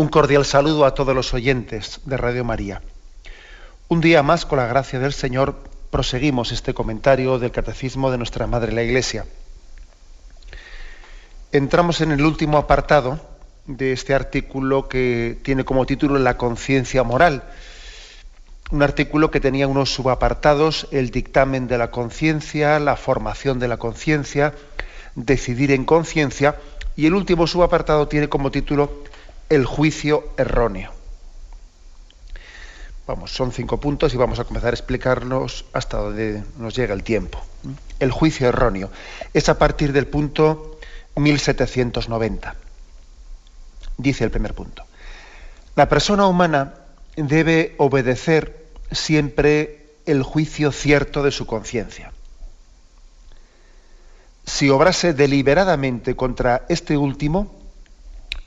Un cordial saludo a todos los oyentes de Radio María. Un día más, con la gracia del Señor, proseguimos este comentario del Catecismo de nuestra Madre la Iglesia. Entramos en el último apartado de este artículo que tiene como título La conciencia moral. Un artículo que tenía unos subapartados: el dictamen de la conciencia, la formación de la conciencia, decidir en conciencia, y el último subapartado tiene como título el juicio erróneo. Son 5 puntos y vamos a comenzar a explicarlos hasta donde nos llega el tiempo. El juicio erróneo es a partir del punto 1790. Dice el primer punto: la persona humana debe obedecer siempre el juicio cierto de su conciencia. Si obrase deliberadamente contra este último,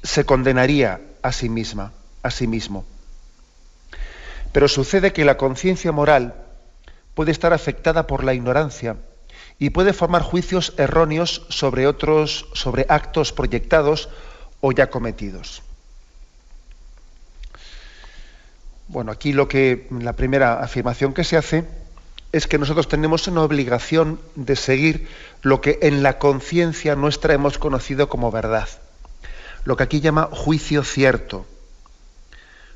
se condenaría a sí mismo. Pero sucede que la conciencia moral puede estar afectada por la ignorancia y puede formar juicios erróneos sobre actos proyectados o ya cometidos. Aquí la primera afirmación que se hace es que nosotros tenemos una obligación de seguir lo que en la conciencia nuestra hemos conocido como verdad. Lo que aquí llama juicio cierto.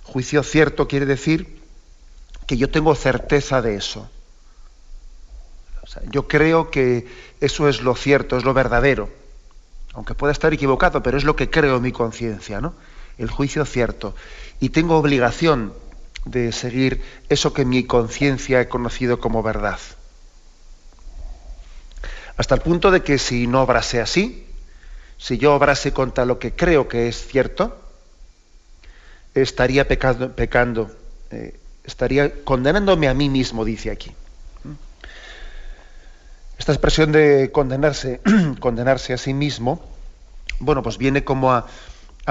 Juicio cierto quiere decir que yo tengo certeza de eso. Yo creo que eso es lo cierto, es lo verdadero. Aunque pueda estar equivocado, pero es lo que creo en mi conciencia, ¿no? El juicio cierto. Y tengo obligación de seguir eso que en mi conciencia he conocido como verdad. Hasta el punto de que si no obrase así, si yo obrase contra lo que creo que es cierto, estaría pecando, estaría condenándome a mí mismo, dice aquí. Esta expresión de condenarse a sí mismo, viene como a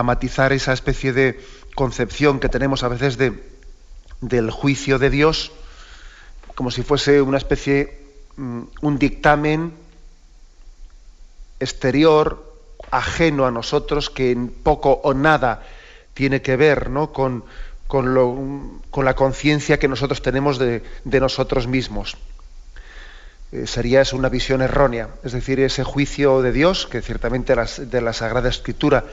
matizar esa especie de concepción que tenemos a veces del juicio de Dios, como si fuese una especie, un dictamen exterior, ajeno a nosotros, que en poco o nada tiene que ver, ¿no?, con la conciencia que nosotros tenemos de nosotros mismos. Sería eso una visión errónea, es decir, ese juicio de Dios, que ciertamente de la Sagrada Escritura,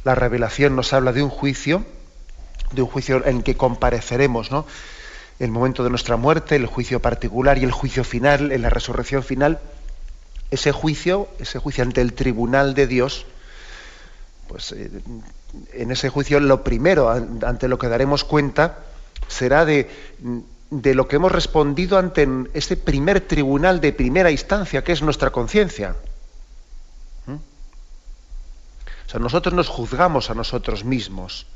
la revelación nos habla de un juicio en que compareceremos, ¿no?, el momento de nuestra muerte, el juicio particular y el juicio final, en la resurrección final. Ese juicio ante el tribunal de Dios, en ese juicio lo primero ante lo que daremos cuenta será de lo que hemos respondido ante ese primer tribunal de primera instancia, que es nuestra conciencia. Nosotros nos juzgamos a nosotros mismos.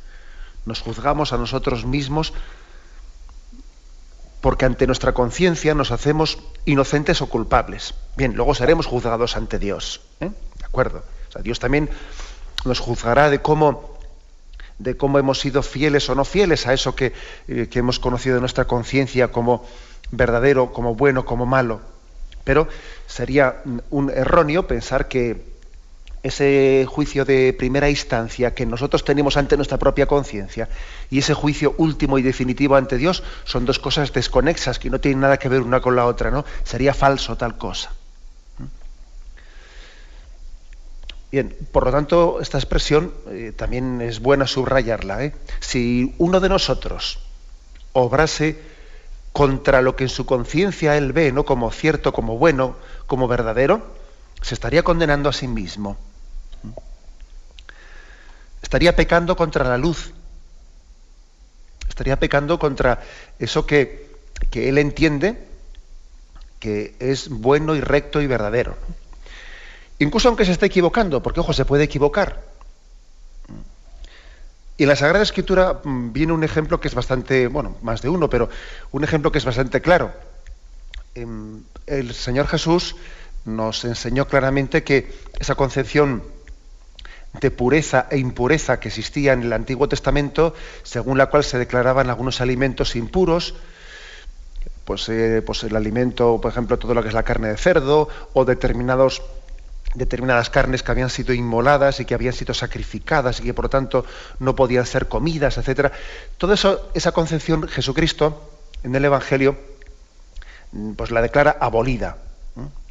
Porque ante nuestra conciencia nos hacemos inocentes o culpables. Bien, luego seremos juzgados ante Dios. ¿De acuerdo? Dios también nos juzgará de cómo hemos sido fieles o no fieles a eso que hemos conocido de nuestra conciencia como verdadero, como bueno, como malo. Pero sería un erróneo pensar que ese juicio de primera instancia que nosotros tenemos ante nuestra propia conciencia y ese juicio último y definitivo ante Dios son dos cosas desconexas, que no tienen nada que ver una con la otra, ¿no? Sería falso tal cosa. Bien, por lo tanto, esta expresión también es buena subrayarla. Si uno de nosotros obrase contra lo que en su conciencia él ve, ¿no?, como cierto, como bueno, como verdadero, se estaría condenando a sí mismo. Estaría pecando contra la luz. Estaría pecando contra eso que él entiende que es bueno y recto y verdadero. Incluso aunque se esté equivocando, porque ojo, se puede equivocar. Y en la Sagrada Escritura viene un ejemplo que es bastante, más de uno, pero un ejemplo que es bastante claro. El Señor Jesús nos enseñó claramente que esa concepción de pureza e impureza que existía en el Antiguo Testamento, según la cual se declaraban algunos alimentos impuros, pues el alimento, por ejemplo, todo lo que es la carne de cerdo, o determinados determinadas carnes que habían sido inmoladas y que habían sido sacrificadas y que por lo tanto no podían ser comidas, etcétera. Todo eso, esa concepción, Jesucristo en el Evangelio pues la declara abolida.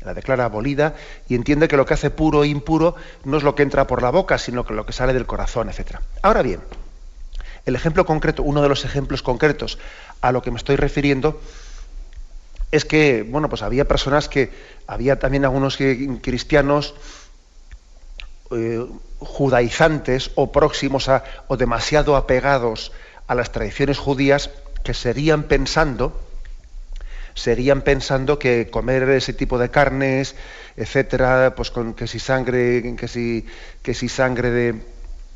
La declara abolida y entiende que lo que hace puro e impuro no es lo que entra por la boca, sino que lo que sale del corazón, etcétera. Ahora bien, el ejemplo concreto, uno de los ejemplos concretos a lo que me estoy refiriendo, es que, bueno, pues había también algunos cristianos judaizantes o próximos o demasiado apegados a las tradiciones judías que seguían pensando que comer ese tipo de carnes, etcétera, pues con que si sangre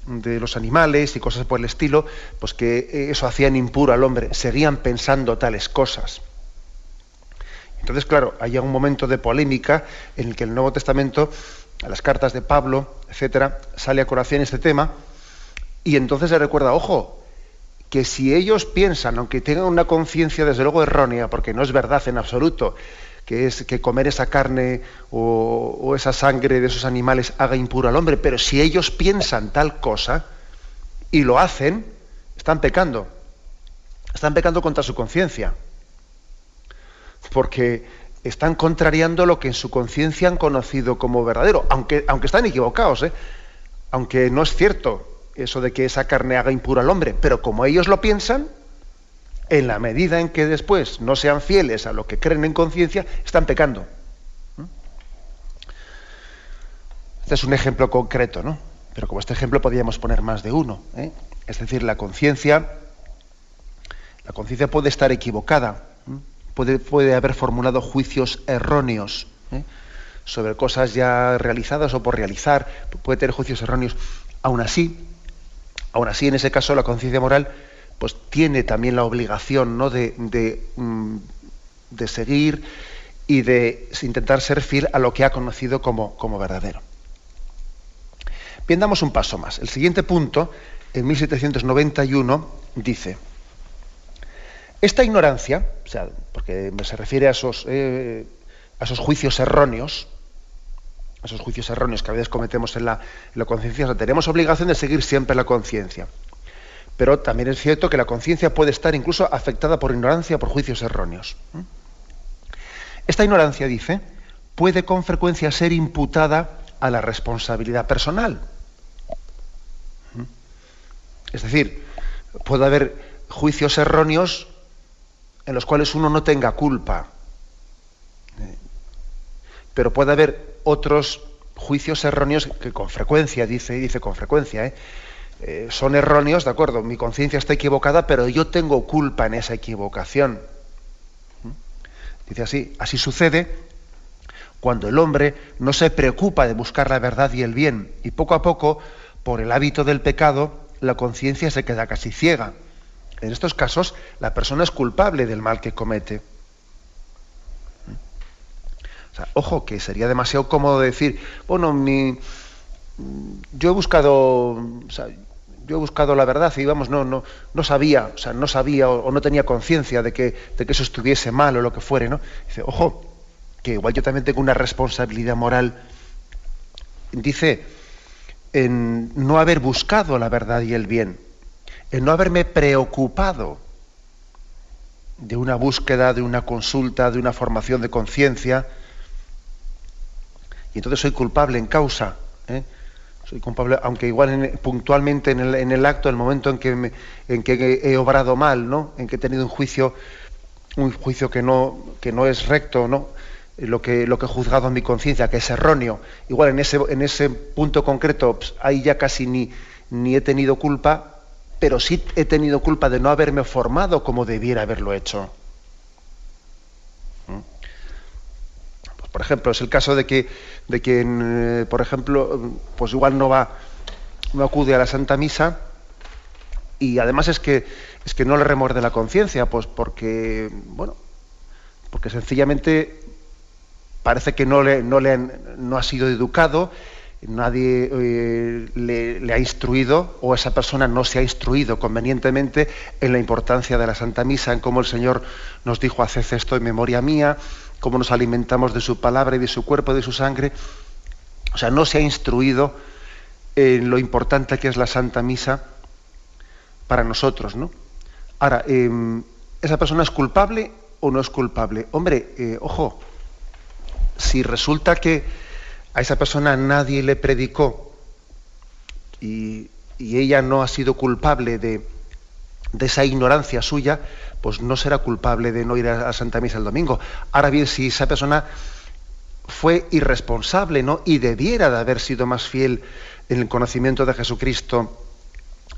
de los animales y cosas por el estilo, pues que eso hacían impuro al hombre. Seguían pensando tales cosas. Entonces, claro, hay un momento de polémica en el que el Nuevo Testamento, a las cartas de Pablo, etcétera, sale a colación este tema, y entonces se recuerda, ojo, que si ellos piensan, aunque tengan una conciencia desde luego errónea, porque no es verdad en absoluto, que comer esa carne o esa sangre de esos animales haga impuro al hombre, pero si ellos piensan tal cosa y lo hacen, están pecando contra su conciencia, porque están contrariando lo que en su conciencia han conocido como verdadero, aunque están equivocados, aunque no es cierto eso de que esa carne haga impuro al hombre, pero como ellos lo piensan, en la medida en que después no sean fieles a lo que creen en conciencia, están pecando. Este es un ejemplo concreto, ¿no? Pero como este ejemplo podríamos poner más de uno, Es decir, la conciencia puede estar equivocada, puede haber formulado juicios erróneos sobre cosas ya realizadas o por realizar, puede tener juicios erróneos. Aún así, en ese caso, la conciencia moral pues tiene también la obligación, ¿no?, de seguir y de intentar ser fiel a lo que ha conocido como verdadero. Bien, damos un paso más. El siguiente punto, en 1791, dice: esta ignorancia, o sea, porque se refiere a esos juicios erróneos, que a veces cometemos en la conciencia, o sea, tenemos obligación de seguir siempre la conciencia. Pero también es cierto que la conciencia puede estar incluso afectada por ignorancia, por juicios erróneos. Esta ignorancia, dice, puede con frecuencia ser imputada a la responsabilidad personal. Es decir, puede haber juicios erróneos en los cuales uno no tenga culpa, pero puede haber otros juicios erróneos que con frecuencia, dice con frecuencia, son erróneos, de acuerdo, mi conciencia está equivocada, pero yo tengo culpa en esa equivocación. Dice así sucede cuando el hombre no se preocupa de buscar la verdad y el bien, y poco a poco, por el hábito del pecado, la conciencia se queda casi ciega. En estos casos, la persona es culpable del mal que comete. O sea, ojo, que sería demasiado cómodo decir, bueno, yo he buscado la verdad y vamos, no sabía o no tenía conciencia de que eso estuviese mal o lo que fuere, ¿no? Dice, ojo, que igual yo también tengo una responsabilidad moral, dice, en no haber buscado la verdad y el bien, en no haberme preocupado de una búsqueda, de una consulta, de una formación de conciencia, y entonces soy culpable en causa, soy culpable, aunque igual puntualmente en el acto, en el momento en que he obrado mal, ¿no?, en que he tenido un juicio que no es recto, ¿no?, lo que he juzgado en mi conciencia, que es erróneo, igual en ese punto concreto, pues, ahí ya casi ni he tenido culpa, pero sí he tenido culpa de no haberme formado como debiera haberlo hecho. Pues, por ejemplo, es el caso de que por ejemplo, pues igual no acude a la Santa Misa, y además es que no le remuerde la conciencia, pues porque sencillamente parece que no ha sido educado, nadie le ha instruido, o esa persona no se ha instruido convenientemente en la importancia de la Santa Misa, en cómo el Señor nos dijo: haced esto en memoria mía, cómo nos alimentamos de su palabra y de su cuerpo y de su sangre. O sea, no se ha instruido en lo importante que es la Santa Misa para nosotros, ¿no? Ahora, ¿esa persona es culpable o no es culpable? Hombre, ojo, si resulta que a esa persona nadie le predicó y ella no ha sido culpable de esa ignorancia suya, pues no será culpable de no ir a la Santa Misa el domingo. Ahora bien, si esa persona fue irresponsable, ¿no?, y debiera de haber sido más fiel en el conocimiento de Jesucristo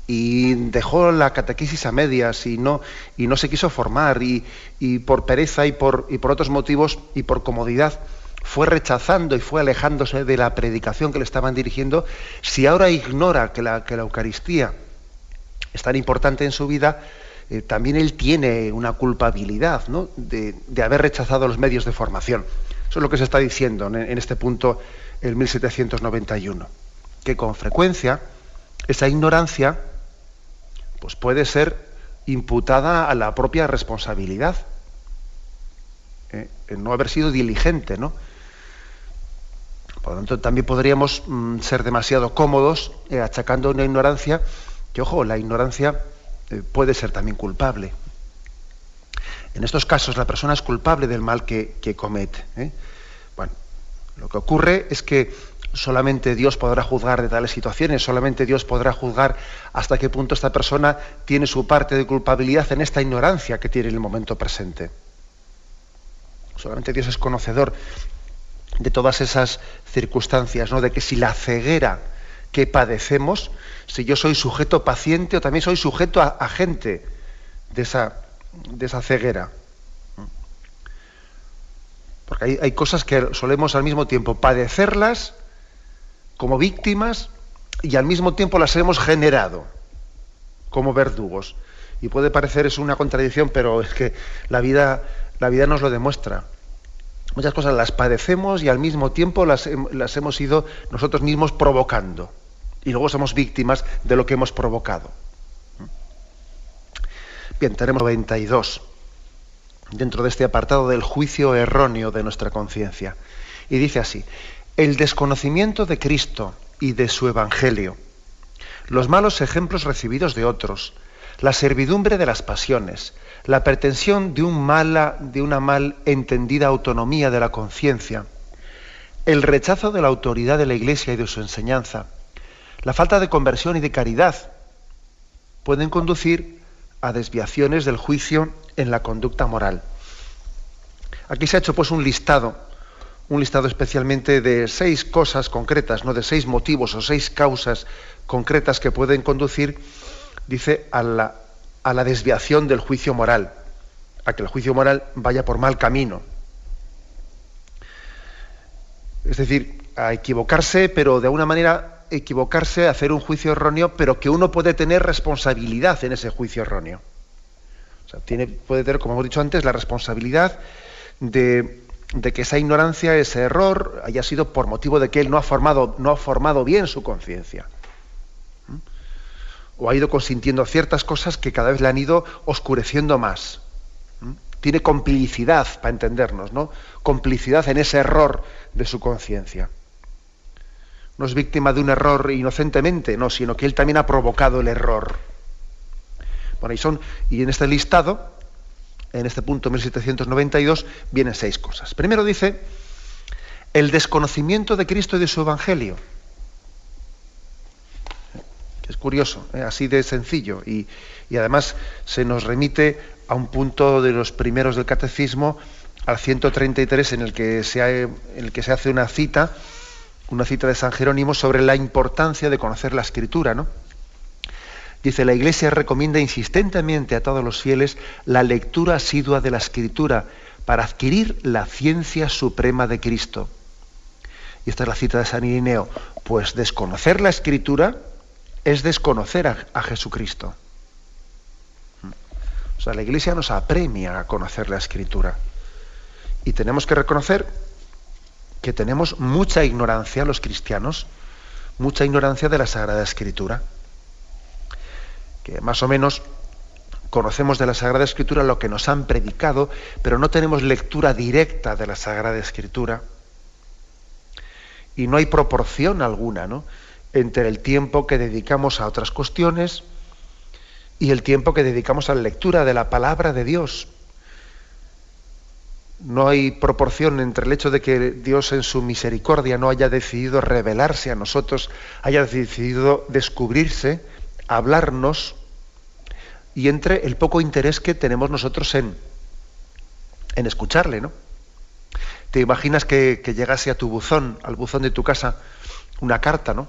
y dejó la catequesis a medias y no se quiso formar y por pereza y por otros motivos y por comodidad fue rechazando y fue alejándose de la predicación que le estaban dirigiendo, si ahora ignora que la Eucaristía es tan importante en su vida, también él tiene una culpabilidad, ¿no?, de haber rechazado los medios de formación. Eso es lo que se está diciendo en este punto, el 1791, que con frecuencia esa ignorancia pues puede ser imputada a la propia responsabilidad, el no haber sido diligente, ¿no? Por lo tanto, también podríamos ser demasiado cómodos achacando una ignorancia, que, ojo, la ignorancia puede ser también culpable. En estos casos, la persona es culpable del mal que comete. Bueno, lo que ocurre es que solamente Dios podrá juzgar de tales situaciones, solamente Dios podrá juzgar hasta qué punto esta persona tiene su parte de culpabilidad en esta ignorancia que tiene en el momento presente. Solamente Dios es conocedor de todas esas circunstancias, ¿no?, de que si la ceguera que padecemos, si yo soy sujeto paciente o también soy sujeto agente de esa ceguera. Porque hay cosas que solemos al mismo tiempo padecerlas como víctimas y al mismo tiempo las hemos generado como verdugos. Y puede parecer es una contradicción, pero es que la vida nos lo demuestra. Muchas cosas las padecemos y al mismo tiempo las hemos ido nosotros mismos provocando. Y luego somos víctimas de lo que hemos provocado. Bien, tenemos 92 dentro de este apartado del juicio erróneo de nuestra conciencia. Y dice así: el desconocimiento de Cristo y de su Evangelio, los malos ejemplos recibidos de otros, la servidumbre de las pasiones, la pretensión de una mal entendida autonomía de la conciencia, el rechazo de la autoridad de la Iglesia y de su enseñanza, la falta de conversión y de caridad, pueden conducir a desviaciones del juicio en la conducta moral. Aquí se ha hecho pues un listado especialmente de 6 cosas concretas, no de 6 motivos o 6 causas concretas que pueden conducir, dice, a la desviación del juicio moral, a que el juicio moral vaya por mal camino. Es decir, a equivocarse, pero de alguna manera equivocarse, hacer un juicio erróneo, pero que uno puede tener responsabilidad en ese juicio erróneo. O sea, puede tener, como hemos dicho antes, la responsabilidad de que esa ignorancia, ese error, haya sido por motivo de que él no ha formado bien su conciencia. O ha ido consintiendo ciertas cosas que cada vez le han ido oscureciendo más. Tiene complicidad, para entendernos, ¿no? Complicidad en ese error de su conciencia. No es víctima de un error inocentemente, no, sino que él también ha provocado el error. Bueno, y en este listado, en este punto 1792, vienen 6 cosas. Primero dice, el desconocimiento de Cristo y de su Evangelio. Es curioso, así de sencillo, y además se nos remite a un punto de los primeros del Catecismo, al 133, en el que se hace una cita de San Jerónimo sobre la importancia de conocer la Escritura, ¿no? Dice: la Iglesia recomienda insistentemente a todos los fieles la lectura asidua de la Escritura para adquirir la ciencia suprema de Cristo. Y esta es la cita de San Irineo: pues desconocer la Escritura es desconocer a Jesucristo. O sea, la Iglesia nos apremia a conocer la Escritura. Y tenemos que reconocer que tenemos mucha ignorancia, los cristianos, mucha ignorancia de la Sagrada Escritura. Que más o menos conocemos de la Sagrada Escritura lo que nos han predicado, pero no tenemos lectura directa de la Sagrada Escritura. y no hay proporción alguna, ¿no?, entre el tiempo que dedicamos a otras cuestiones y el tiempo que dedicamos a la lectura de la palabra de Dios. No hay proporción entre el hecho de que Dios en su misericordia no haya decidido revelarse a nosotros, haya decidido descubrirse, hablarnos, y entre el poco interés que tenemos nosotros en escucharle, ¿no? Te imaginas que llegase a tu buzón, al buzón de tu casa, una carta, ¿no?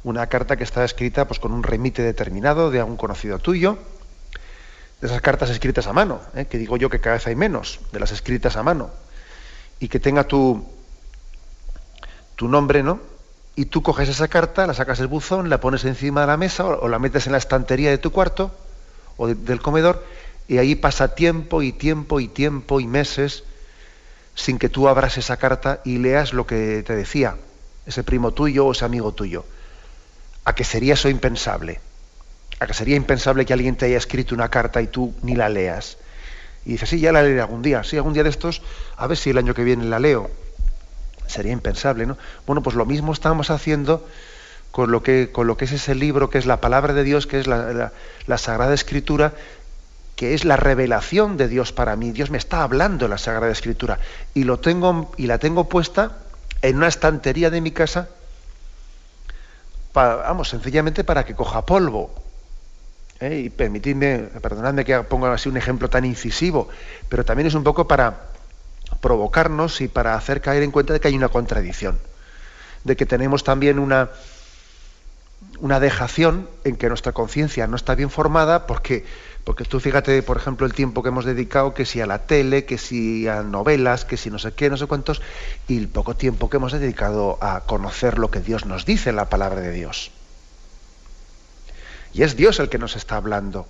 Una carta que está escrita pues con un remite determinado de algún conocido tuyo, de esas cartas escritas a mano, que digo yo que cada vez hay menos, de las escritas a mano, y que tenga tu nombre, ¿no? Y tú coges esa carta, la sacas del buzón, la pones encima de la mesa o la metes en la estantería de tu cuarto o del comedor, y ahí pasa tiempo y tiempo y tiempo y meses sin que tú abras esa carta y leas lo que te decía ese primo tuyo o ese amigo tuyo. ¿A que sería eso impensable? ¿A que sería impensable que alguien te haya escrito una carta y tú ni la leas? Y dices, sí, ya la leeré algún día. Sí, algún día de estos, a ver si el año que viene la leo. Sería impensable, ¿no? Bueno, pues lo mismo estamos haciendo con lo que es ese libro, que es la palabra de Dios, que es la Sagrada Escritura, que es la revelación de Dios para mí. Dios me está hablando en la Sagrada Escritura. Y la tengo puesta en una estantería de mi casa, sencillamente para que coja polvo. Y perdonadme que ponga así un ejemplo tan incisivo, pero también es un poco para provocarnos y para hacer caer en cuenta de que hay una contradicción, de que tenemos también una dejación en que nuestra conciencia no está bien formada, porque tú fíjate, por ejemplo, el tiempo que hemos dedicado, que si a la tele, que si a novelas, que si no sé qué, no sé cuántos, y el poco tiempo que hemos dedicado a conocer lo que Dios nos dice en la palabra de Dios. Y es Dios el que nos está hablando.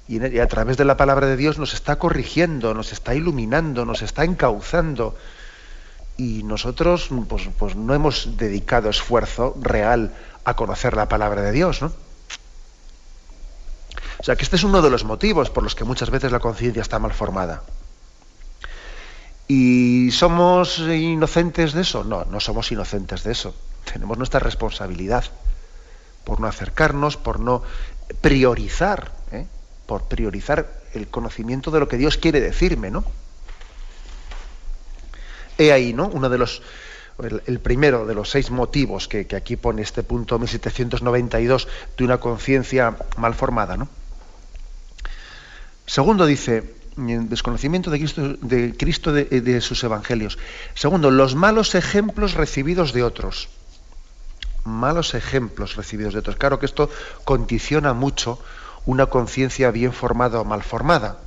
Y a través de la palabra de Dios nos está corrigiendo, nos está iluminando, nos está encauzando. Y nosotros pues no hemos dedicado esfuerzo real a conocer la palabra de Dios, ¿no? O sea que este es uno de los motivos por los que muchas veces la conciencia está mal formada. ¿Y somos inocentes de eso? No, no somos inocentes de eso. Tenemos nuestra responsabilidad por no acercarnos, por no priorizar, por priorizar el conocimiento de lo que Dios quiere decirme, ¿no? He ahí, ¿no?, el primero de los 6 motivos que aquí pone este punto 1792 de una conciencia mal formada, ¿no? Segundo, dice, desconocimiento de Cristo de sus evangelios. Segundo, los malos ejemplos recibidos de otros. Malos ejemplos recibidos de otros. Claro que esto condiciona mucho una conciencia bien formada o mal formada.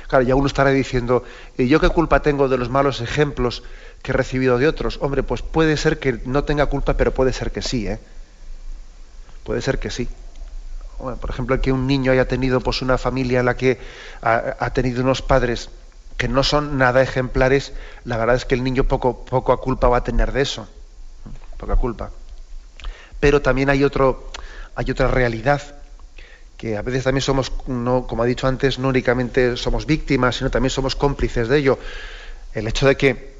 Claro, ya uno estará diciendo, ¿y yo qué culpa tengo de los malos ejemplos que he recibido de otros? Hombre, pues puede ser que no tenga culpa, pero puede ser que sí, Puede ser que sí. Bueno, por ejemplo, que un niño haya tenido pues una familia en la que ha tenido unos padres que no son nada ejemplares, la verdad es que el niño poco a culpa va a tener de eso. Poca culpa. Pero también hay otra realidad, que a veces también somos, no, como ha dicho antes, no únicamente somos víctimas, sino también somos cómplices de ello. El hecho de que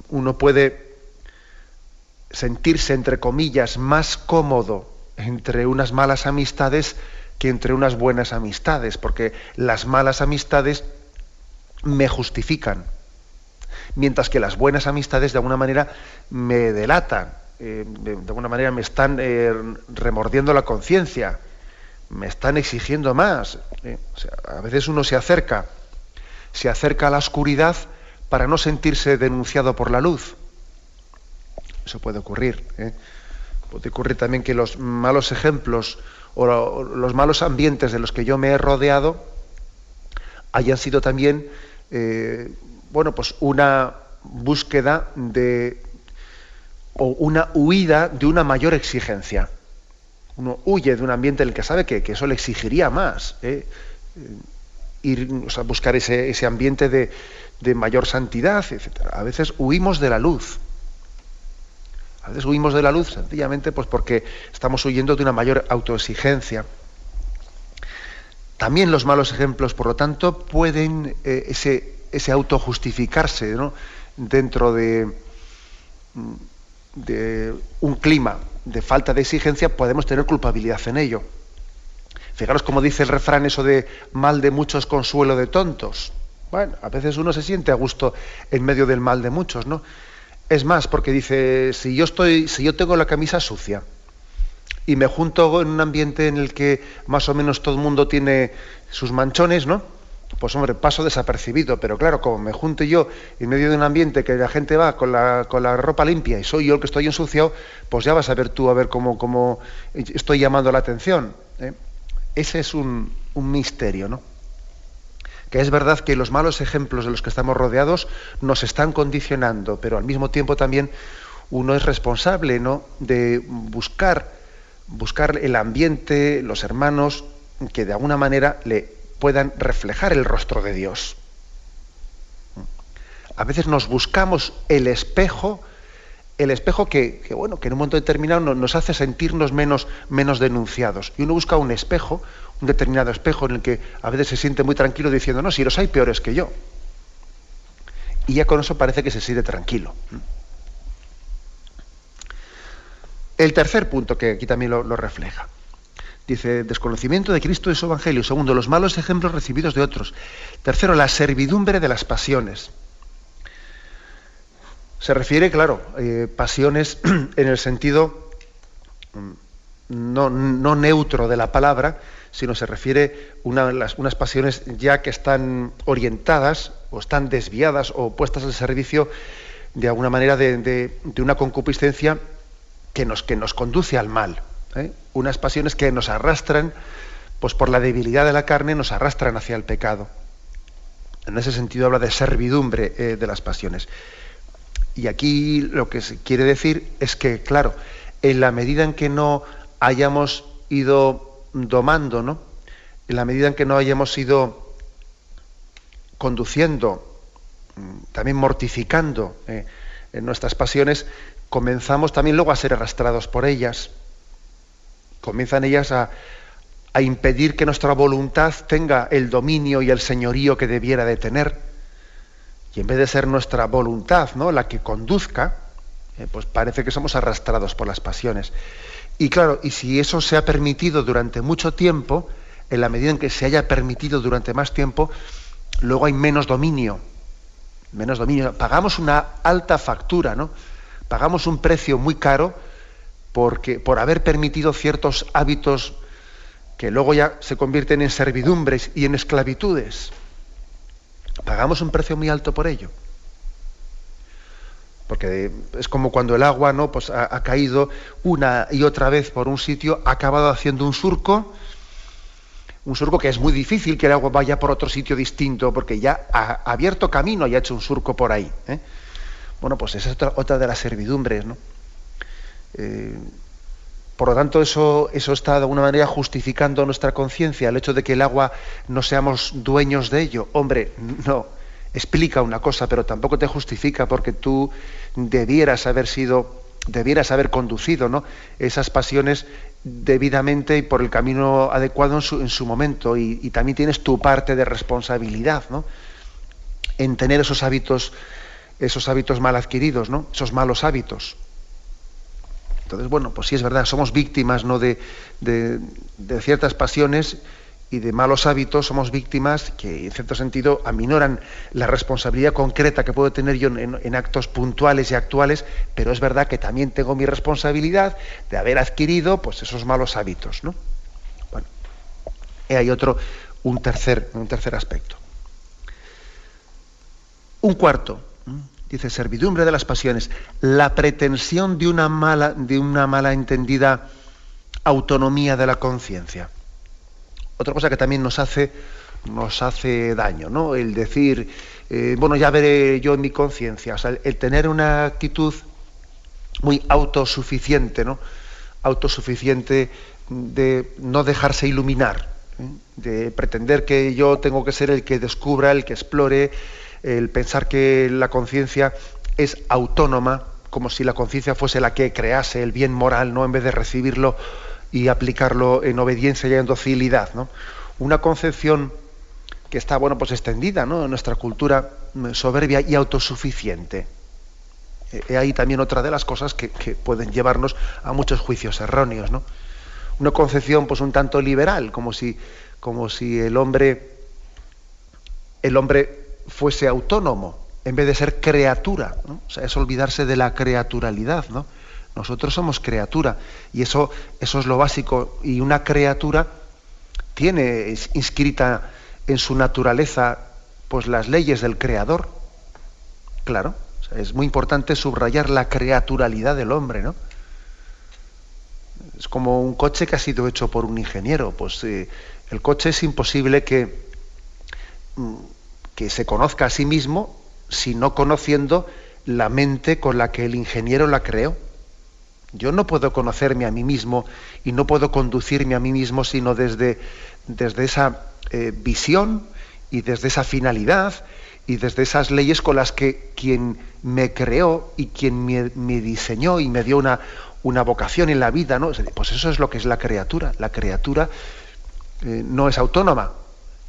uno puede sentirse, entre comillas, más cómodo entre unas malas amistades que entre unas buenas amistades, porque las malas amistades me justifican, mientras que las buenas amistades de alguna manera me delatan, de alguna manera me están remordiendo la conciencia, me están exigiendo más. O sea, a veces uno se acerca a la oscuridad para no sentirse denunciado por la luz. Eso puede ocurrir. Puede ocurrir también que los malos ejemplos o los malos ambientes de los que yo me he rodeado hayan sido también pues una búsqueda o una huida de una mayor exigencia. Uno huye de un ambiente en el que sabe que eso le exigiría más, buscar ese ambiente de mayor santidad, etc. A veces huimos de la luz. A veces huimos de la luz sencillamente pues porque estamos huyendo de una mayor autoexigencia. También los malos ejemplos, por lo tanto, pueden ese autojustificarse, ¿no?, dentro de un clima de falta de exigencia, podemos tener culpabilidad en ello. Fijaros cómo dice el refrán eso de mal de muchos, consuelo de tontos. Bueno, a veces uno se siente a gusto en medio del mal de muchos, ¿no? Es más, porque dice, si yo tengo la camisa sucia y me junto en un ambiente en el que más o menos todo el mundo tiene sus manchones, ¿no? Pues hombre, paso desapercibido, pero claro, como me junte yo en medio de un ambiente que la gente va con la ropa limpia y soy yo el que estoy ensuciado, pues ya vas a ver tú a ver cómo estoy llamando la atención, ¿eh? Ese es un misterio, ¿no? Que es verdad que los malos ejemplos de los que estamos rodeados nos están condicionando, pero al mismo tiempo también uno es responsable, ¿no?, de buscar el ambiente, los hermanos, que de alguna manera le puedan reflejar el rostro de Dios. A veces nos buscamos el espejo que bueno, que en un momento determinado nos hace sentirnos menos denunciados. Y uno busca un espejo, un determinado espejo en el que a veces se siente muy tranquilo diciendo, no, si los hay peores que yo. Y ya con eso parece que se siente tranquilo. El tercer punto, que aquí también lo refleja. Dice, desconocimiento de Cristo y su Evangelio. Segundo, los malos ejemplos recibidos de otros. Tercero, la servidumbre de las pasiones. Se refiere, claro, pasiones en el sentido no neutro de la palabra, sino se refiere unas pasiones ya que están orientadas o están desviadas o puestas al servicio de alguna manera de una concupiscencia que nos conduce al mal, ¿eh? Unas pasiones que nos arrastran, pues por la debilidad de la carne, nos arrastran hacia el pecado. En ese sentido habla de servidumbre de las pasiones. Y aquí lo que se quiere decir es que, claro, en la medida en que no hayamos ido domando, ¿no?, en la medida en que no hayamos ido conduciendo, también mortificando en nuestras pasiones, comenzamos también luego a ser arrastrados por ellas. Comienzan ellas a impedir que nuestra voluntad tenga el dominio y el señorío que debiera de tener. Y en vez de ser nuestra voluntad, ¿no?, la que conduzca, pues parece que somos arrastrados por las pasiones. Y claro, y si eso se ha permitido durante mucho tiempo, en la medida en que se haya permitido durante más tiempo, luego hay menos dominio. Pagamos una alta factura, ¿no? Pagamos un precio muy caro por haber permitido ciertos hábitos que luego ya se convierten en servidumbres y en esclavitudes. Pagamos un precio muy alto por ello. Porque es como cuando el agua, ¿no?, pues ha caído una y otra vez por un sitio, ha acabado haciendo un surco que es muy difícil que el agua vaya por otro sitio distinto, porque ya ha abierto camino y ha hecho un surco por ahí, ¿eh? Bueno, pues esa es otra de las servidumbres, ¿no? Por lo tanto, eso está de alguna manera justificando nuestra conciencia, el hecho de que el agua no seamos dueños de ello. Hombre, no, explica una cosa, pero tampoco te justifica, porque tú debieras haber conducido, ¿no?, esas pasiones debidamente y por el camino adecuado en su momento, y también tienes tu parte de responsabilidad, ¿no?, en tener esos hábitos mal adquiridos, ¿no?, esos malos hábitos. Entonces, bueno, pues sí es verdad, somos víctimas, ¿no?, de ciertas pasiones y de malos hábitos, somos víctimas que en cierto sentido aminoran la responsabilidad concreta que puedo tener yo en actos puntuales y actuales, pero es verdad que también tengo mi responsabilidad de haber adquirido, pues, esos malos hábitos, ¿no? Bueno, hay un tercer aspecto. Un cuarto. Dice, servidumbre de las pasiones, la pretensión de una mala entendida autonomía de la conciencia. Otra cosa que también nos hace daño, ¿no?, el decir, bueno, ya veré yo en mi conciencia, o sea, el tener una actitud muy autosuficiente, ¿no?, autosuficiente de no dejarse iluminar, de pretender que yo tengo que ser el que descubra, el que explore, el pensar que la conciencia es autónoma, como si la conciencia fuese la que crease el bien moral, ¿no?, en vez de recibirlo y aplicarlo en obediencia y en docilidad, ¿no? Una concepción que está, bueno, pues extendida, ¿no?, en nuestra cultura, soberbia y autosuficiente. Ahí también otra de las cosas que pueden llevarnos a muchos juicios erróneos, ¿no? Una concepción pues un tanto liberal, como si el hombre fuese autónomo en vez de ser criatura, ¿no? O sea, es olvidarse de la creaturalidad, ¿no? Nosotros somos criatura y eso es lo básico, y una criatura tiene inscrita en su naturaleza pues las leyes del creador. Claro, o sea, es muy importante subrayar la creaturalidad del hombre, ¿no? Es como un coche que ha sido hecho por un ingeniero. Pues el coche es imposible que se conozca a sí mismo si no conociendo la mente con la que el ingeniero la creó. Yo no puedo conocerme a mí mismo y no puedo conducirme a mí mismo sino desde esa visión y desde esa finalidad y desde esas leyes con las que quien me creó y quien me diseñó y me dio una vocación en la vida, ¿no? Pues eso es lo que es la criatura. La criatura no es autónoma,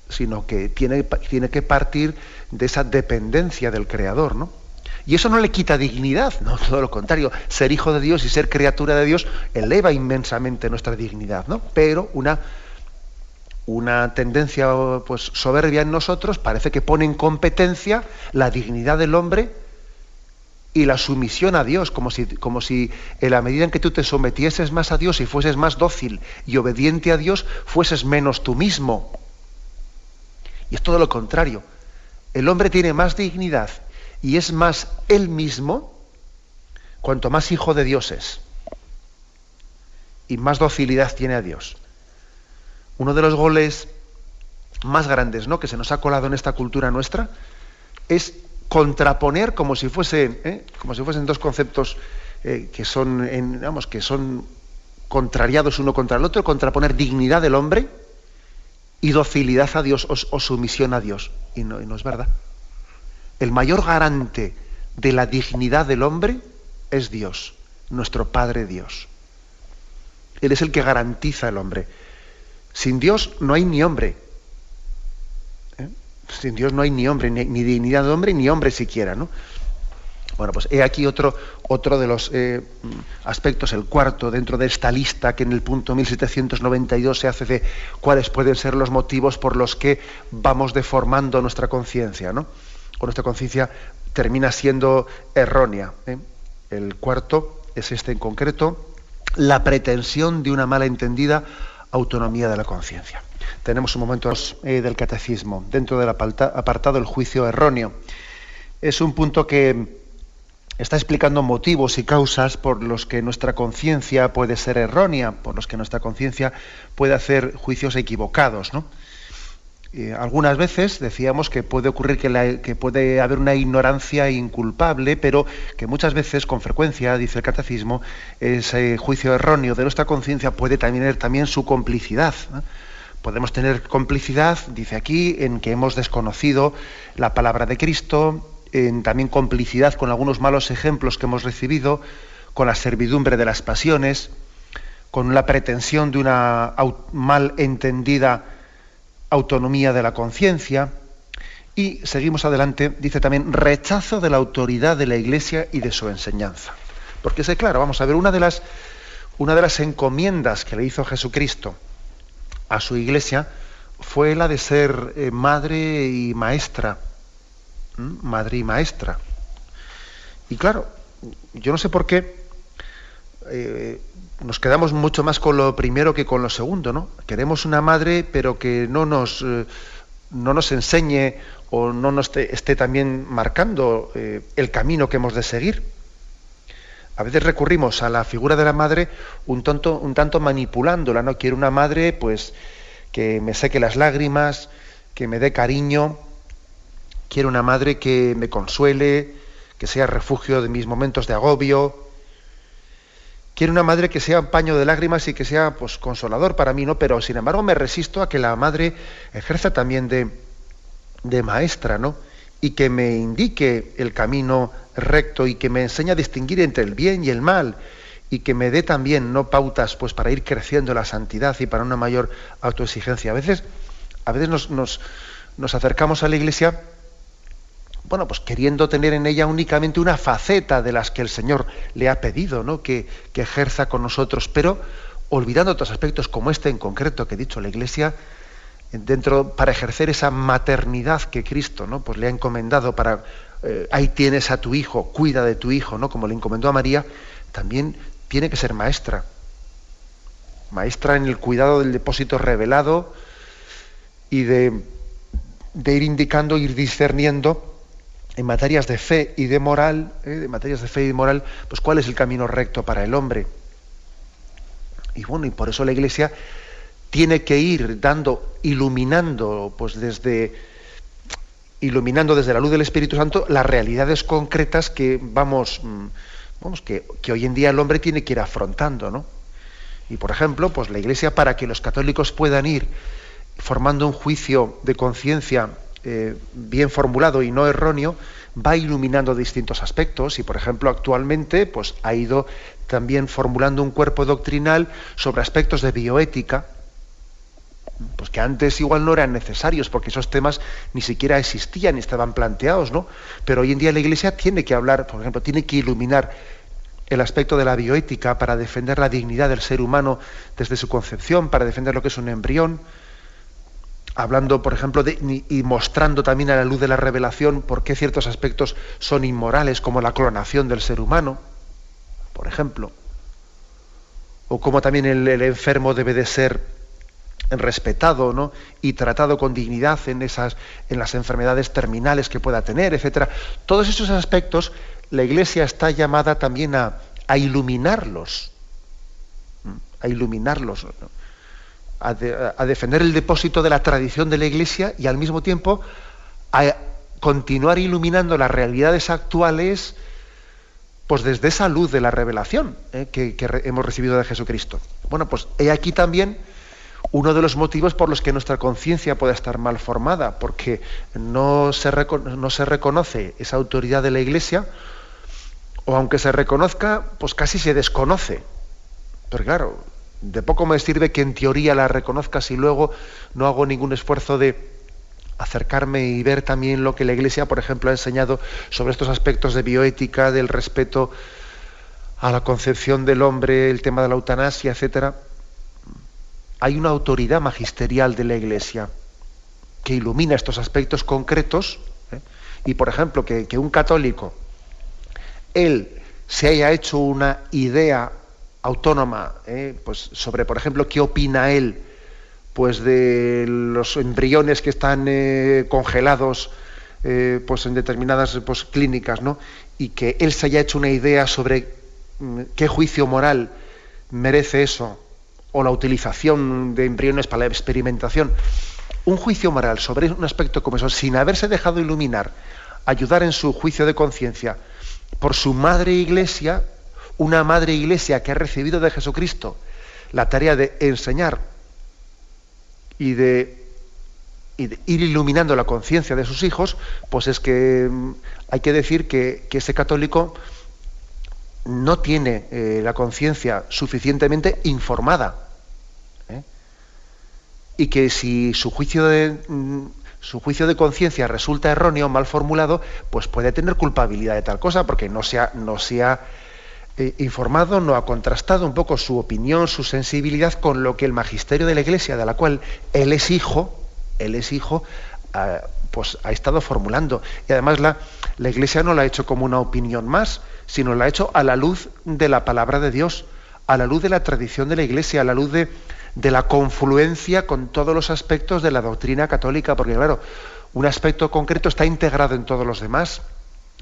sino que tiene que partir de esa dependencia del Creador, ¿no? Y eso no le quita dignidad, no, todo lo contrario. Ser hijo de Dios y ser criatura de Dios eleva inmensamente nuestra dignidad, ¿no? Pero una tendencia pues soberbia en nosotros parece que pone en competencia la dignidad del hombre y la sumisión a Dios, como si en la medida en que tú te sometieses más a Dios y fueses más dócil y obediente a Dios, fueses menos tú mismo. Y es todo lo contrario. El hombre tiene más dignidad y es más él mismo cuanto más hijo de Dios es y más docilidad tiene a Dios. Uno de los goles más grandes, ¿no?, que se nos ha colado en esta cultura nuestra es contraponer como si fuesen dos conceptos que son contrariados uno contra el otro, contraponer dignidad del hombre y docilidad a Dios o sumisión a Dios. Y no es verdad. El mayor garante de la dignidad del hombre es Dios, nuestro Padre Dios. Él es el que garantiza al hombre. Sin Dios no hay ni hombre. Sin Dios no hay ni hombre, ni dignidad de hombre, ni hombre siquiera, ¿no? Bueno, pues he aquí otro de los aspectos, el cuarto, dentro de esta lista que en el punto 1792 se hace de cuáles pueden ser los motivos por los que vamos deformando nuestra conciencia, ¿no? O nuestra conciencia termina siendo errónea, ¿eh? El cuarto es este en concreto: la pretensión de una malentendida autonomía de la conciencia. Tenemos un momento del catecismo, dentro del apartado el juicio erróneo. Es un punto que está explicando motivos y causas por los que nuestra conciencia puede ser errónea, por los que nuestra conciencia puede hacer juicios equivocados, ¿no? Algunas veces decíamos que puede ocurrir que puede haber una ignorancia inculpable, pero que muchas veces, con frecuencia, dice el catecismo, ese juicio erróneo de nuestra conciencia puede tener también su complicidad, ¿no? Podemos tener complicidad, dice aquí, en que hemos desconocido la palabra de Cristo, en también complicidad con algunos malos ejemplos que hemos recibido, con la servidumbre de las pasiones, con la pretensión de una mal entendida autonomía de la conciencia. Y seguimos adelante, dice también rechazo de la autoridad de la Iglesia y de su enseñanza. Porque es claro, vamos a ver, una de las encomiendas que le hizo Jesucristo a su Iglesia fue la de ser madre y maestra. Madre y maestra. Y claro, yo no sé por qué nos quedamos mucho más con lo primero que con lo segundo, ¿no? Queremos una madre, pero que no nos enseñe o no nos esté también marcando el camino que hemos de seguir. A veces recurrimos a la figura de la madre un tanto manipulándola, ¿no? Quiero una madre, pues, que me seque las lágrimas, que me dé cariño. Quiero una madre que me consuele, que sea refugio de mis momentos de agobio. Quiero una madre que sea un paño de lágrimas y que sea, pues, consolador para mí, ¿no? Pero sin embargo me resisto a que la madre ejerza también de maestra, ¿no? Y que me indique el camino recto y que me enseñe a distinguir entre el bien y el mal y que me dé también, ¿no?, pautas, pues, para ir creciendo la santidad y para una mayor autoexigencia. A veces nos acercamos a la Iglesia bueno, pues queriendo tener en ella únicamente una faceta de las que el Señor le ha pedido, ¿no? Que ejerza con nosotros, pero olvidando otros aspectos como este en concreto que he dicho. La Iglesia, para ejercer esa maternidad que Cristo, ¿no? Pues le ha encomendado para ahí tienes a tu hijo, cuida de tu hijo, ¿no? Como le encomendó a María, también tiene que ser maestra. Maestra en el cuidado del depósito revelado y de ir indicando, ir discerniendo en materias de fe y de moral, pues cuál es el camino recto para el hombre. Y bueno, y por eso la Iglesia tiene que ir iluminando desde la luz del Espíritu Santo las realidades concretas que que hoy en día el hombre tiene que ir afrontando, ¿no? Y por ejemplo, pues la Iglesia, para que los católicos puedan ir formando un juicio de conciencia bien formulado y no erróneo, va iluminando distintos aspectos y, por ejemplo, actualmente pues ha ido también formulando un cuerpo doctrinal sobre aspectos de bioética, pues que antes igual no eran necesarios porque esos temas ni siquiera existían ni estaban planteados, ¿no? Pero hoy en día la Iglesia tiene que hablar, por ejemplo, tiene que iluminar el aspecto de la bioética para defender la dignidad del ser humano desde su concepción, para defender lo que es un embrión, hablando, por ejemplo, y mostrando también a la luz de la revelación por qué ciertos aspectos son inmorales, como la clonación del ser humano, por ejemplo, o cómo también el enfermo debe de ser respetado, ¿no? Y tratado con dignidad en las enfermedades terminales que pueda tener, etcétera. Todos esos aspectos la Iglesia está llamada también a iluminarlos, ¿no? A defender el depósito de la tradición de la Iglesia y al mismo tiempo a continuar iluminando las realidades actuales, pues desde esa luz de la revelación que hemos recibido de Jesucristo. Bueno, pues he aquí también uno de los motivos por los que nuestra conciencia puede estar mal formada, porque no se reconoce esa autoridad de la Iglesia, o aunque se reconozca, pues casi se desconoce. Pero claro, de poco me sirve que en teoría la reconozca si luego no hago ningún esfuerzo de acercarme y ver también lo que la Iglesia, por ejemplo, ha enseñado sobre estos aspectos de bioética, del respeto a la concepción del hombre, el tema de la eutanasia, etcétera. Hay una autoridad magisterial de la Iglesia que ilumina estos aspectos concretos, y por ejemplo que un católico él se haya hecho una idea autónoma, pues sobre, por ejemplo, qué opina él pues de los embriones que están congelados pues en determinadas clínicas, ¿no? Y que él se haya hecho una idea sobre qué juicio moral merece eso, o la utilización de embriones para la experimentación. Un juicio moral sobre un aspecto como eso, sin haberse dejado iluminar, ayudar en su juicio de conciencia por su madre Iglesia, una madre Iglesia que ha recibido de Jesucristo la tarea de enseñar y de ir iluminando la conciencia de sus hijos, pues es que hay que decir que ese católico no tiene la conciencia suficientemente informada, y que si su juicio de conciencia resulta erróneo, mal formulado, pues puede tener culpabilidad de tal cosa, porque no se ha informado, no ha contrastado un poco su opinión, su sensibilidad con lo que el magisterio de la Iglesia, de la cual él es hijo, pues ha estado formulando. Y además la Iglesia no la ha hecho como una opinión más, sino la ha hecho a la luz de la palabra de Dios, a la luz de la tradición de la Iglesia, a la luz de la confluencia con todos los aspectos de la doctrina católica, porque claro, un aspecto concreto está integrado en todos los demás.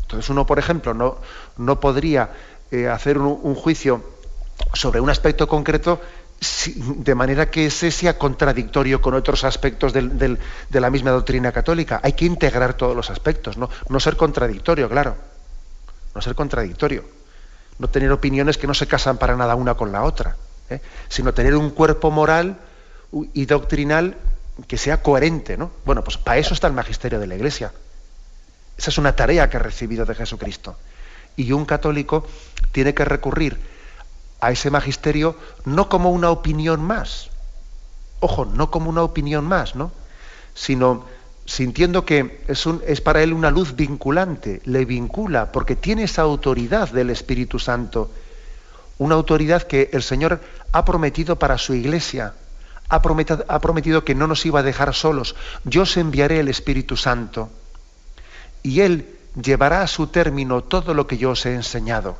Entonces uno, por ejemplo, no podría hacer un juicio sobre un aspecto concreto de manera que ese sea contradictorio con otros aspectos de la misma doctrina católica. Hay que integrar todos los aspectos, no ser contradictorio, claro. No ser contradictorio. No tener opiniones que no se casan para nada una con la otra, sino tener un cuerpo moral y doctrinal que sea coherente, ¿no? Bueno, pues para eso está el magisterio de la Iglesia. Esa es una tarea que ha recibido de Jesucristo. Y un católico tiene que recurrir a ese magisterio no como una opinión más, ojo, no como una opinión más, ¿no? Sino sintiendo que es para él una luz vinculante, le vincula, porque tiene esa autoridad del Espíritu Santo, una autoridad que el Señor ha prometido para su Iglesia, ha prometido que no nos iba a dejar solos. Yo os enviaré el Espíritu Santo y Él llevará a su término todo lo que yo os he enseñado.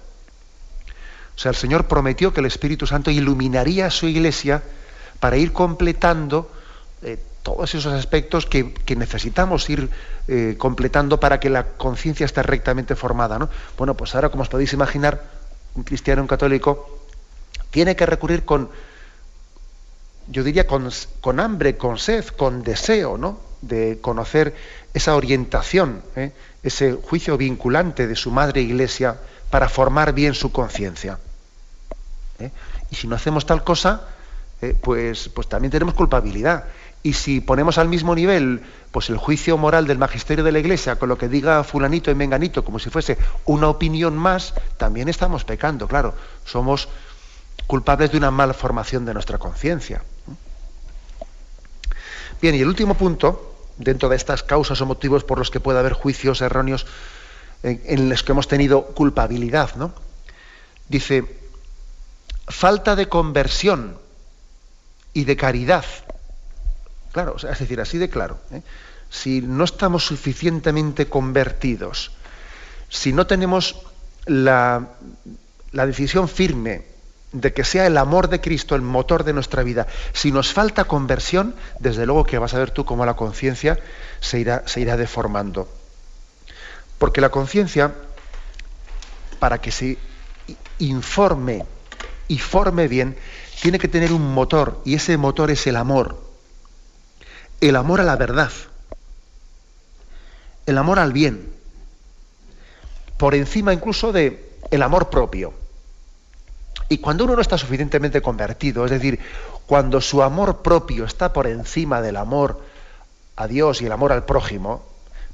O sea, el Señor prometió que el Espíritu Santo iluminaría a su Iglesia para ir completando todos esos aspectos que necesitamos ir completando para que la conciencia esté rectamente formada, ¿no? Bueno, pues ahora, como os podéis imaginar, un cristiano, un católico, tiene que recurrir yo diría, con hambre, con sed, con deseo, ¿no?, de conocer esa orientación, ese juicio vinculante de su madre Iglesia para formar bien su conciencia. Y si no hacemos tal cosa, pues también tenemos culpabilidad. Y si ponemos al mismo nivel pues el juicio moral del magisterio de la Iglesia con lo que diga fulanito y menganito, como si fuese una opinión más, también estamos pecando, claro. Somos culpables de una malformación de nuestra conciencia. Bien, y el último punto, dentro de estas causas o motivos por los que puede haber juicios erróneos en los que hemos tenido culpabilidad, ¿no? Dice, falta de conversión y de caridad. Claro, es decir, así de claro. Si no estamos suficientemente convertidos, si no tenemos la decisión firme de que sea el amor de Cristo el motor de nuestra vida, si nos falta conversión, desde luego que vas a ver tú cómo la conciencia se irá deformando. Porque la conciencia, para que se informe y forme bien, tiene que tener un motor, y ese motor es el amor. El amor a la verdad, el amor al bien, por encima incluso del amor propio. Y cuando uno no está suficientemente convertido, es decir, cuando su amor propio está por encima del amor a Dios y el amor al prójimo,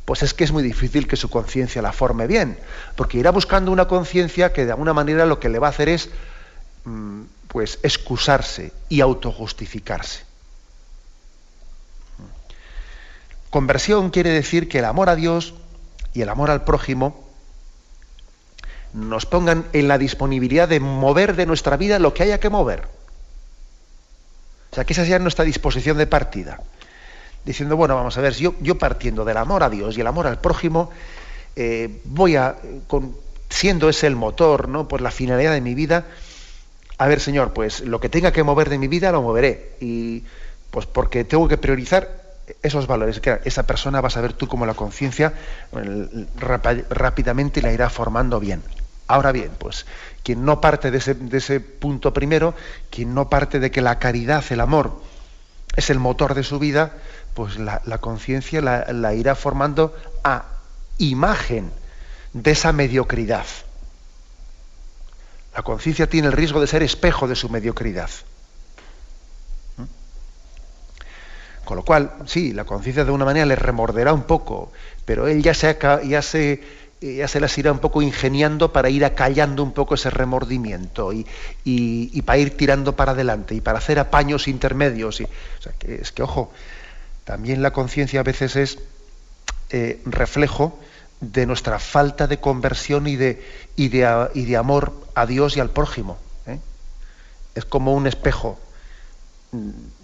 pues es que es muy difícil que su conciencia la forme bien, porque irá buscando una conciencia que de alguna manera lo que le va a hacer es pues excusarse y autojustificarse. Conversión quiere decir que el amor a Dios y el amor al prójimo nos pongan en la disponibilidad de mover de nuestra vida lo que haya que mover. O sea, que esa sea nuestra disposición de partida. Diciendo, bueno, vamos a ver, yo partiendo del amor a Dios y el amor al prójimo, siendo ese el motor, ¿no?, por la finalidad de mi vida, a ver, Señor, pues lo que tenga que mover de mi vida lo moveré. Y pues porque tengo que priorizar esos valores. Que esa persona, vas a ver tú cómo la conciencia rápidamente la irá formando bien. Ahora bien, pues quien no parte de ese punto primero, quien no parte de que la caridad, el amor, es el motor de su vida, pues la conciencia la irá formando a imagen de esa mediocridad. La conciencia tiene el riesgo de ser espejo de su mediocridad. Con lo cual, sí, la conciencia de una manera le remorderá un poco, pero él ya se las irá un poco ingeniando para ir acallando un poco ese remordimiento y para ir tirando para adelante y para hacer apaños intermedios. O sea, es que, ojo, también la conciencia a veces es reflejo de nuestra falta de conversión y de amor a Dios y al prójimo. Es como un espejo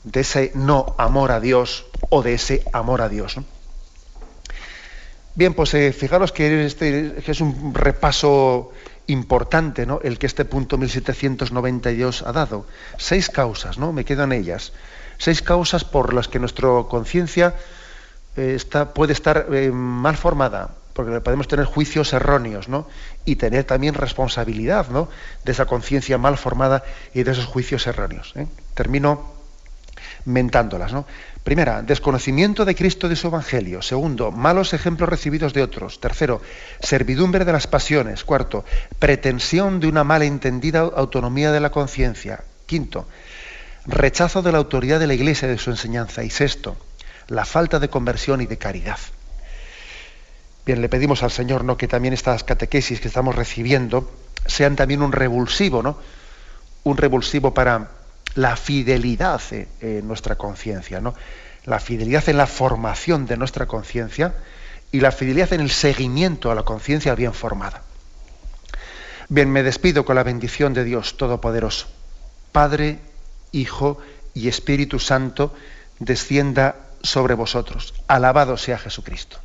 de ese no amor a Dios o de ese amor a Dios, ¿no? Bien, pues fijaros que es un repaso importante, ¿no?, el que este punto 1792 ha dado. 6 causas, ¿no?, me quedan ellas. 6 causas por las que nuestra conciencia puede estar mal formada, porque podemos tener juicios erróneos, ¿no?, y tener también responsabilidad, ¿no?, de esa conciencia mal formada y de esos juicios erróneos. Termino mentándolas, ¿no? Primera, desconocimiento de Cristo y de su Evangelio. Segundo, malos ejemplos recibidos de otros. Tercero, servidumbre de las pasiones. Cuarto, pretensión de una malentendida autonomía de la conciencia. Quinto, rechazo de la autoridad de la Iglesia y de su enseñanza. Y sexto, la falta de conversión y de caridad. Bien, le pedimos al Señor, ¿no?, que también estas catequesis que estamos recibiendo sean también un revulsivo, ¿no?, un revulsivo para la fidelidad en nuestra conciencia, ¿no?, La fidelidad en la formación de nuestra conciencia y la fidelidad en el seguimiento a la conciencia bien formada. Bien, me despido con la bendición de Dios Todopoderoso. Padre, Hijo y Espíritu Santo, descienda sobre vosotros. Alabado sea Jesucristo.